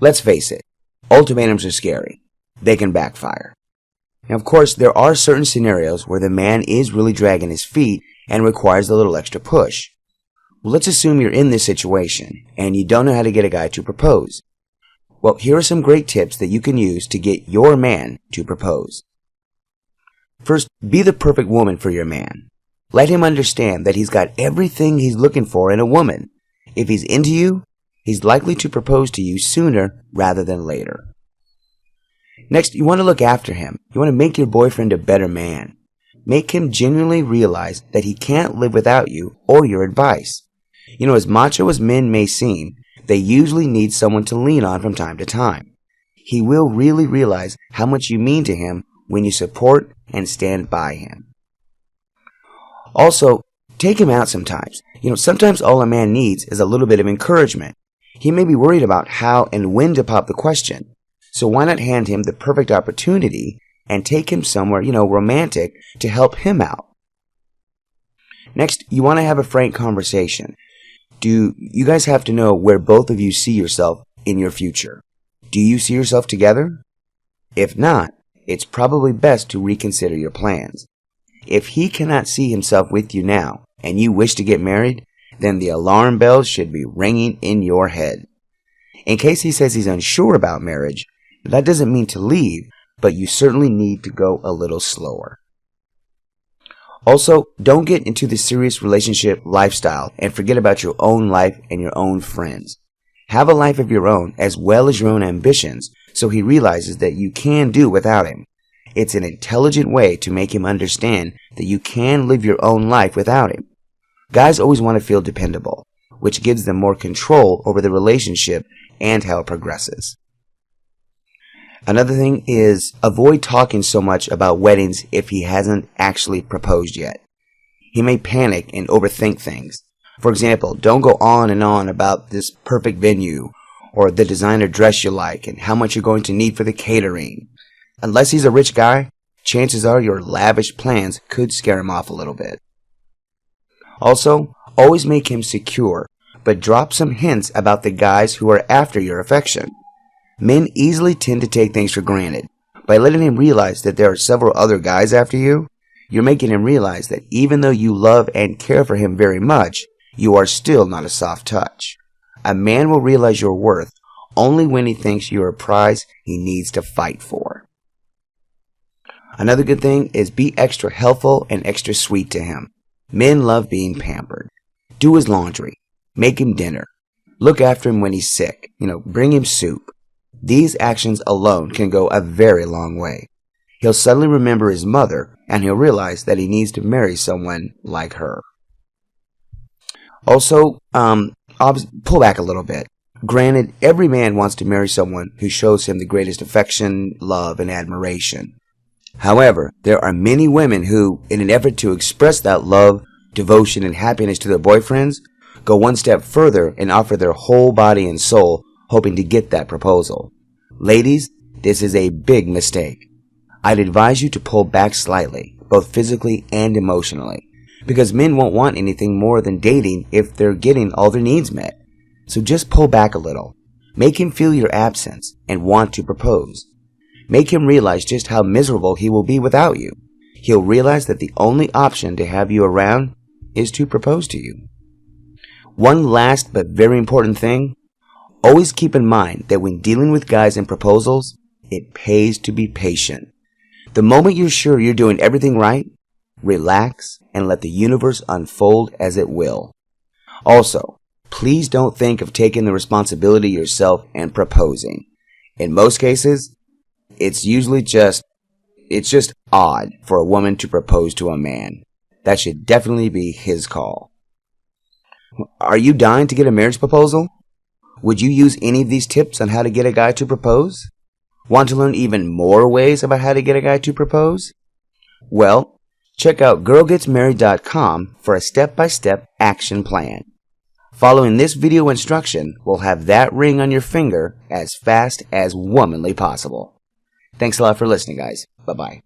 Let's face it, ultimatums are scary. They can backfire. Now, of course, there are certain scenarios where the man is really dragging his feet and requires a little extra push. Well, let's assume you're in this situation and you don't know how to get a guy to propose. Well, here are some great tips that you can use to get your man to propose. First, be the perfect woman for your man. Let him understand that he's got everything he's looking for in a woman. If he's into you, he's likely to propose to you sooner rather than later. Next, you want to look after him. You want to make your boyfriend a better man. Make him genuinely realize that he can't live without you or your advice. You know, as macho as men may seem, they usually need someone to lean on from time to time. He will really realize how much you mean to him when you support and stand by him. Also, take him out sometimes. You know, sometimes all a man needs is a little bit of encouragement. He may be worried about how and when to pop the question. So why not hand him the perfect opportunity and take him somewhere, romantic to help him out? Next, you want to have a frank conversation. You guys have to know where both of you see yourself in your future. Do you see yourself together? If not, it's probably best to reconsider your plans. If he cannot see himself with you now and you wish to get married, then the alarm bells should be ringing in your head. In case he says he's unsure about marriage, that doesn't mean to leave, but you certainly need to go a little slower. Also, don't get into the serious relationship lifestyle and forget about your own life and your own friends. Have a life of your own as well as your own ambitions so he realizes that you can do without him. It's an intelligent way to make him understand that you can live your own life without him. Guys always want to feel dependable, which gives them more control over the relationship and how it progresses. Another thing is avoid talking so much about weddings if he hasn't actually proposed yet. He may panic and overthink things. For example, don't go on and on about this perfect venue or the designer dress you like and how much you're going to need for the catering. Unless he's a rich guy, chances are your lavish plans could scare him off a little bit. Also, always make him secure, but drop some hints about the guys who are after your affection. Men easily tend to take things for granted. By letting him realize that there are several other guys after you, you're making him realize that even though you love and care for him very much, you are still not a soft touch. A man will realize your worth only when he thinks you're a prize he needs to fight for. Another good thing is be extra helpful and extra sweet to him. Men love being pampered. Do his laundry. Make him dinner. Look after him when he's sick. Bring him soup. These actions alone can go a very long way. He'll suddenly remember his mother and he'll realize that he needs to marry someone like her. Also, pull back a little bit. Granted, every man wants to marry someone who shows him the greatest affection, love, and admiration. However, there are many women who, in an effort to express that love, devotion, and happiness to their boyfriends, go one step further and offer their whole body and soul, hoping to get that proposal. Ladies, this is a big mistake. I'd advise you to pull back slightly, both physically and emotionally, because men won't want anything more than dating if they're getting all their needs met. So just pull back a little. Make him feel your absence and want to propose. Make him realize just how miserable he will be without you. He'll realize that the only option to have you around is to propose to you. One last but very important thing, always keep in mind that when dealing with guys and proposals, it pays to be patient. The moment you're sure you're doing everything right, relax and let the universe unfold as it will. Also, please don't think of taking the responsibility yourself and proposing. In most cases, it's just odd for a woman to propose to a man. That should definitely be his call. Are you dying to get a marriage proposal? Would you use any of these tips on how to get a guy to propose? Want to learn even more ways about how to get a guy to propose? Well, check out girlgetsmarried.com for a step-by-step action plan. Following this video instruction will have that ring on your finger as fast as womanly possible. Thanks a lot for listening, guys. Bye-bye.